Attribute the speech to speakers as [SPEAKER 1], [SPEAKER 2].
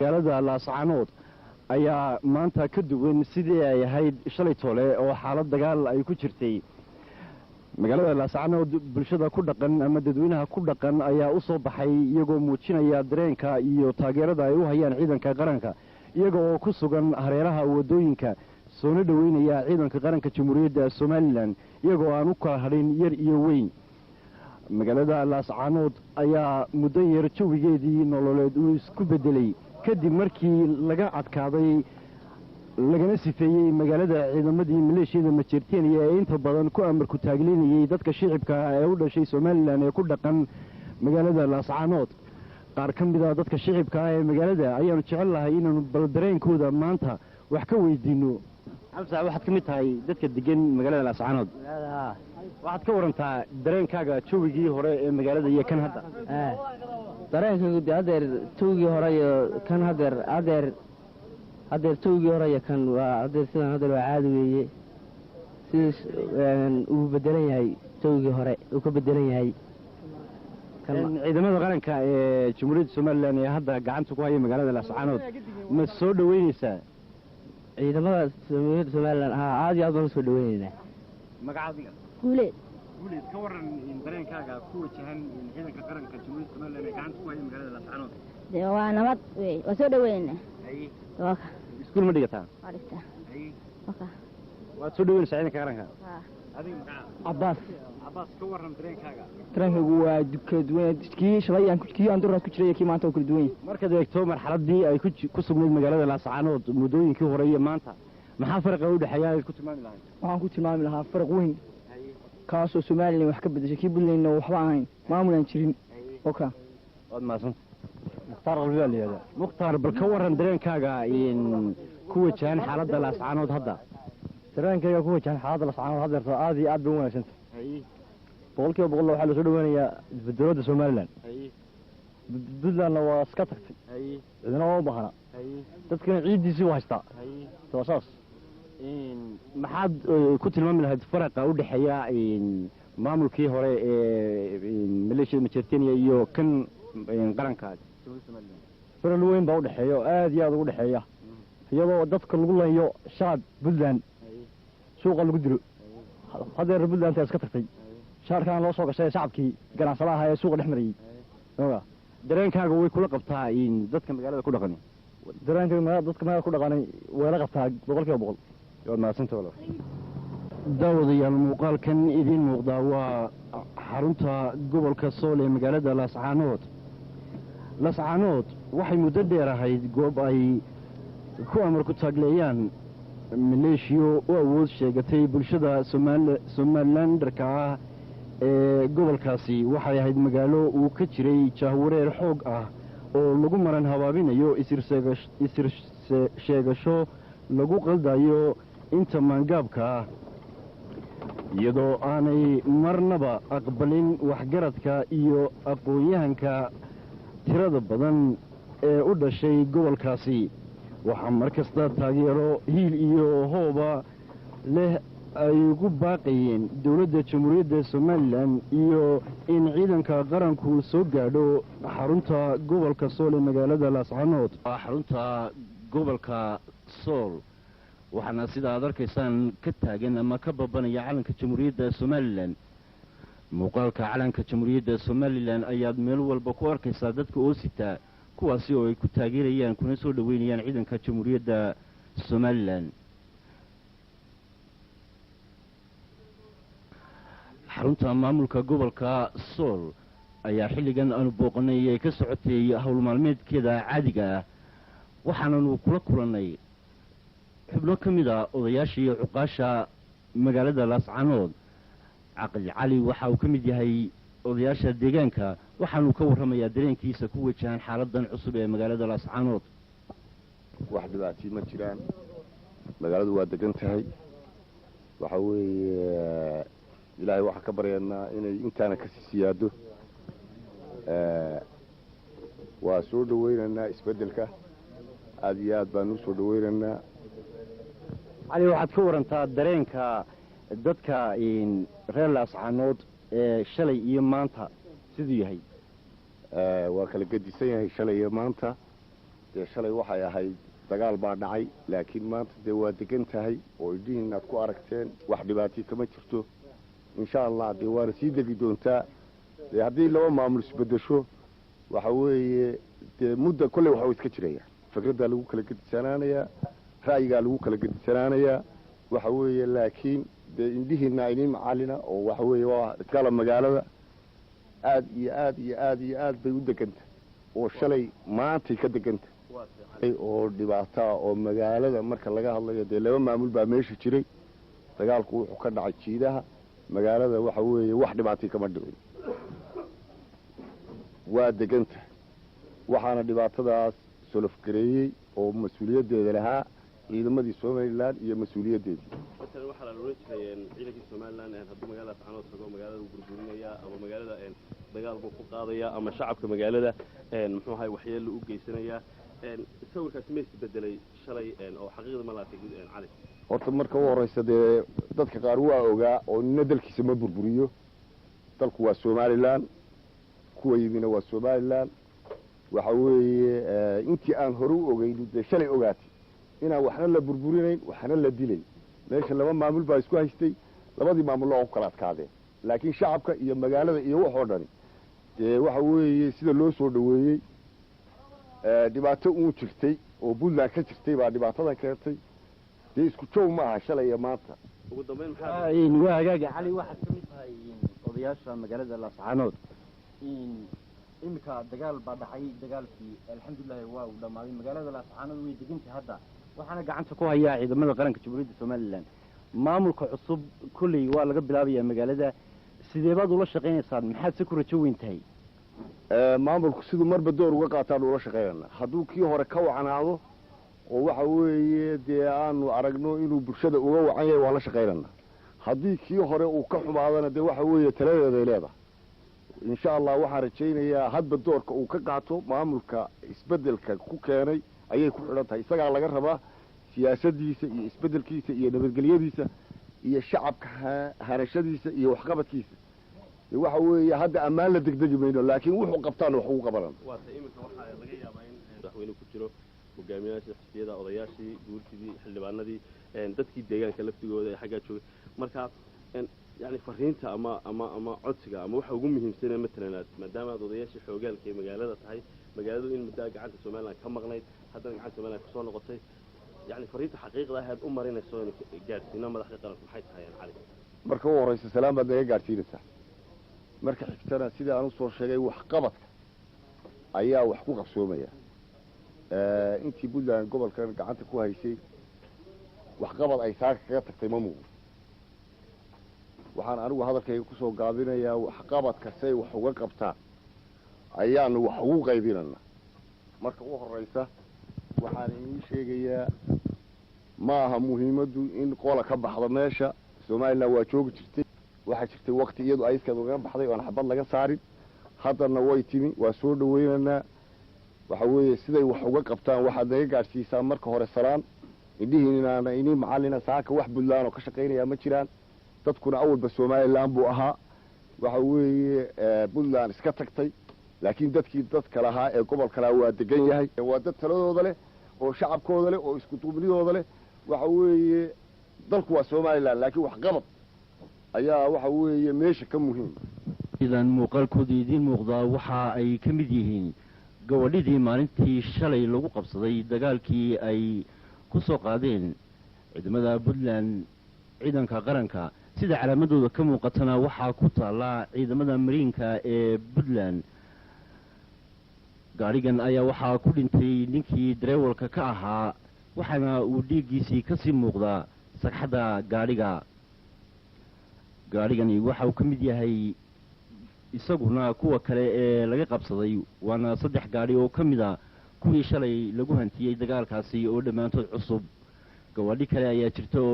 [SPEAKER 1] magaalada laascaanood ayaa maanta ka duwan sidii ay ahayd shalay toole oo xaalad dagaal ay ku jirtay magaalada laascaanood bulshada ku dhaqan ama dadweynaha ku dhaqan ayaa u soo baxay iyagoo muujinaya dareenka iyo taageerada ay u hayaan ciidanka qaranka iyaga oo ku sugan hareeraha wadooyinka soona dhoweynaya ciidanka qaranka jamhuuriyadda somalilan iyagoo aan u kala hadhin yar iyo weyn magaalada laascaanood ayaa muddo yar jawigeedii nololeed uu isku bedelay kadib markii laga adkaaday lagana sifeeyey magaalada ciidamadii maleeshiyada majeerteeniya ee inta badan ku amarku taaglinayay dadka shicibka ee u dhashay somalilan ee ku dhaqan magaalada laascaanood qaar ka mid a dadka shicibka ah ee magaalada ayaanu jecel lahay inaanu bal dareenkooda maanta wax ka weydiino xamsa waxaad ka mid tahay dadka degan magaalada laascaanood waxaad ka warantaa dareenkaaga jawigii hore ee magaalada iyo kan hadda
[SPEAKER 2] dareenkaygu hadeer jawigii hore iyo kan hadeer jawigii hore iyo kan waa hadeer sidan hadeer waa caadi weeye sidaas uu bedelan yahay jawigii hore uu ka bedelan yahay
[SPEAKER 1] ciidamada qaranka ee jamhuuriyadda somalilan ee hadda gacanta ku haya magaalada laascaanood ma soo dhaweyneysaa
[SPEAKER 2] ciidamada jamhuuriyadda somalilan aad iyo aad baan usoo dhaweyneynaa
[SPEAKER 1] magacaadiga
[SPEAKER 3] guuleed
[SPEAKER 1] ka waran dareenkaaga ku wajahan ciidanka qaranka jamhuuriyadda somalilan ee gacanta ku haya magaalada laascaanood
[SPEAKER 3] dee waa nabad wey waa soo dhaweyneynaa
[SPEAKER 1] iskuul ma dhigataa
[SPEAKER 3] waa dhigtaa
[SPEAKER 1] waad soo dhaweynaysaa ciidanka qaranka adiga magaca
[SPEAKER 2] cabbaas
[SPEAKER 1] ka waran dareenkaaga
[SPEAKER 2] dareenkaygu waa kala duwan kii shalay kii aan duraad ku jiray kii maanta oo kala duwan yahay
[SPEAKER 1] markaad eegto marxaladii ay ku sugnayd magaalada laascaanood muddooyinkii hore iyo maanta maxaa farqa u dhexeeya aad ku tilmaami lahayd
[SPEAKER 2] waxaan ku tilmaami lahaa faraq weyn kaasoo somalilan wax ka bedeshay kii puntlandna waxba ahayn maamul aan jirin oka
[SPEAKER 1] waad mahadsan mukhtaar qalbi baa layihahdaa mukhtaar bal ka waran dareenkaaga ku wajahan xaaladda laascaanood hadda
[SPEAKER 2] dareenkayga ku wajahan xaaladda laascaanood haddeerto aad iyo aad bay u wanaagsanta boqolkiiba boqolna waxaa lasoo dhaweynayaa dowladda somalilan puntlandna waa iska tagtay cidina waa u bahana dadkana ciiddiisii u haystaa waa saas
[SPEAKER 1] maxaad ku tilmaami lahayd faraqa u dhexeeya maamulkii hore ee maleeshiyada majeerteeniya iyo kan qaranka
[SPEAKER 2] faral weyn baa udhexeeya oo aad iyo aad ugu dhexeeya iyadoo dadka lagu layo shacab puntland suuqa lagu dilo hadeer puntlandta iska tagtay shaarkaan loo soo gashay shacabkii ganacsadaha ee suuqa dhex marayey
[SPEAKER 1] dareenkaaga way kula qabtaa dadka magaalada ku dhaqan
[SPEAKER 2] dareenkayga dadka magaalada ku dhaqanay way la qabtaa boqolkiiba boqol
[SPEAKER 1] waad mahadsanta walaal daawadayaal muuqaalkan idiin muuqdaa waa xarunta gobolka sool ee magaalada laascaanood waxay muddo dheer ahayd goob ay ku amarku taagleeyaan maleeshiyo u awood sheegatay bulshada somalilandarka ah ee gobolkaasi waxay ahayd magaalo uu ka jiray jahwareer xoog ah oo lagu maran habaabinayo isir sheegasho lagu qaldayo inta maangaabka ah iyadoo aanay marnaba aqbalin waxgaradka iyo aqoon-yahanka tirada badan ee u dhashay gobolkaasi waxaa mar kasta taageero hiil iyo hooba leh ay ugu baaqayeen dowladda jamhuuriyadda somalilan iyo in ciidanka qaranku soo gaadho xarunta gobolka sool ee magaalada laascaanood xarunta gobolka sool waxaana sida aad arkaysaan ka taagan ama ka babanaya calanka jamhuuriyadda somalilan muuqaalka calanka jamhuuriyadda somalilan ayaad meel walba ku arkaysaa dadka oo sitaa kuwaasi oo ay ku taageerayaan kuna soo dhaweynayaan ciidanka jamhuuriyadda somalilan xarunta maamulka gobolka sool ayaa xilligan aanu booqanay ay ka socotay howl maalmeedkeeda caadiga ah waxaananu kula kulannay xubno ka mid a odayaashii cuqaasha magaalada laascaanood caqli cali waxa uu ka mid yahay odayaasha deegaanka waxaanu ka warramayaa dareenkiisa ku wajahan xaaladan cusub ee magaalada laascaanood
[SPEAKER 4] wax dhibaatii ma jiraan magaaladu waa degan tahay waxa weeye ilaahay waxaan ka baryaynaa inay intaana kasii siyaado waa soo dhaweynaynaa isbeddelka aad iyo aad baanu usoo dhaweynaynaa
[SPEAKER 1] cali waxaad ka warantaa dareenka dadka reer laascaanood ee shalay iyo maanta siduu yahay
[SPEAKER 4] waa kala gedisan yahay shalay iyo maanta dee shalay waxay ahayd dagaal baa dhacay laakiin maanta dee waa degan tahay oo idhihiin aad ku aragteen wax dhibaatii kama jirto insha allah dee waana sii degi doontaa dee haddii laba maamul isbedesho waxa weeye dee mudda kolley waxa iska jiraya fikraddaa lagu kala gedisanaanayaa ra'yigaa lagu kala gedisanaanayaa waxa weeye laakiin dee indhihiina inin macallina oo waxa weeye waa iskala magaalada aad iyo aad iyo aad iyo aad bay u deganta oo shalay maantay ka deganta oo dhibaataa oo magaalada marka laga hadlayo dee laba maamul baa meesha jiray dagaalku wuxuu ka dhacay jiidaha magaalada waxa weeye wax dhibaatay kama dhicin waa deganta waxaana dhibaatadaas solofgareeyey oo mas-uuliyaddeeda lahaa ciidamadii somalilan iyo mas-uuliyaddeedii
[SPEAKER 5] مثلا waxaa la oran jiray ciidankii Soomaaliland haddii magaalada Faanood tago magaalada uu burburinaya ama magaalada dagaal buu ku qaadaya ama shacabka magaalada muxuu ahay waxyeello u geysanaya sawirkaas ma isbedelay shalay oo xaqiiqda ma laatay cali
[SPEAKER 4] horta marka ugu horeysa dee dadka qaar waa ogaa oo nina dalkiisa ma burburiyo dalku waa Soomaaliland kuwa yimina waa Soomaaliland waxa weeye intii aan hore u ogeyn dee shalay ogaatay inaan waxna la burburinayn waxna la dilay meesha laba maamul baa isku haystay labadii maamul oo kala adkaadeen laakiin shacabka iyo magaalada iyo wax oo dhan dee waxa weeye sida loo soo dhaweeyay dhibaato uu jirtay oo Puntland ka jirtay baa dhibaatada keentay dee isku joog ma aha shalay iyo maanta
[SPEAKER 5] ugu dambeyn
[SPEAKER 1] waa hagaaga cali waxaad ka mid tahay odayaasha magaalada Laascaanood imika dagaal baa dhacay dagaalkii alxamdulillah waa uu dhamaaday magaalada Laascaanood way degantay hadda waxaana gacanta ku hayaa ciidamada qaranka Jamhuuriyadda Soomaaliland maamulka cusub kulli waa laga bilaabayaa magaalada sidee baad ula shaqeynaysaa maxaad si ku rajo weyn tahay
[SPEAKER 4] maamulku sidoo marba door uga qaataan ula shaqeynaa hadduu kii hore ka wacnaado oo waxa weeye dee aanu aragno inuu bulshada uga wacan yahay waa la shaqeynaa haddii kii hore uu ka xumaadana dee waxa weeye taladeeda leedahay insha Allah waxaan rajaynayaa hadba doorka uu ka qaato maamulka isbedelka ku keenay ayay ku xidhan tahay isaga laga rabaa siyaasadiisa iyo isbedelkiisa iyo nabadgelyadiisa iyo shacabka harashadiisa iyo waxqabadkiisa waxa weeye hadda amaan la degdegi mayno laakiin wuxuu qabtaan wax uu qabanaan
[SPEAKER 5] waa imika waxa laga yaabaa in madaxweyne ku jiro hogaamiyaasha xisbiyada odayaashii guurtidii xildhibaanadii dadkii deegaanka laftigooda ee xagga joogay marka يعني فرينتا أما عدسك أما وح وجم مهمسين مثلاً ما دام ضياش حوجال كي مجالات هاي مجالات إن مدة قعدت سومالنا كم مغنيت حتى قعدت سومالنا كسون قصي يعني فرينتا حقيقة هاد أمرين السوين جالسين ما دخلت على محيطها يعني عليه
[SPEAKER 4] مركب رئيس السلام بدنا جالسين الساعة مركب حكتنا سيدا أنا صور شيء وحقبت أيها وحقوق السومية أنت بقول قبل كان قعدت كوها شيء وحقبت أي ساعة كاتك تمامو waxaan anigu hadalkayga ku soo gaabinayaa waxqabadka say wax uga qabtaan ayaanu wax ugu qaybinana marka ugu horeysa waxaan idin sheegayaa ma aha muhiimadu in qola ka baxdo meesha Soomaaliland waa joogi jirtay waxa jirtay waqti iyadu ay iska uga baxday oo xabad laga saarin haddana way timi waa soo dhaweynana waxa weeye siday wax uga qabtaan waxa laga gaarsiisaa marka hore salaan indhihiina inay macallina saaka wax Puntland oo ka shaqeynaya ma jiraan dadkuna awalba Soomaaliland buu ahaa waxa weeye Puntland iska tagtay laakiin dadkii dadka lahaa ee gobolka la waa degan yahay waa dad taladooda leh oo shacabkooda leh oo isku duubnidooda leh waxa weeye dalku waa Soomaaliland laakiin wax qabad ayaa waxa weeye meesha ka muhiim
[SPEAKER 1] idan muuqaalkoodii idin muuqdaa waxa ay ka mid yihiin gabadhidii maalintii shalay lagu qabsaday dagaalkii ay ku soo qaadeen ciidamada Puntland ciidanka qaranka sida calaamadooda ka muuqatana waxaa ku taala ciidamada mariinka ee Puntland gaarigan ayaa waxaa ku dhintay ninkii dareewalka ka ahaa waxaana uu dhiiggiisii ka sii muuqdaa sagxadda gaarigani waxa uu ka mid yahay isaguna kuwa kale ee laga qabsaday waana 3 gaari oo ka mid ah kuwii shalay lagu hantiyay dagaalkaasi oo dhammaantood cusub gabadhi kale ayaa jirta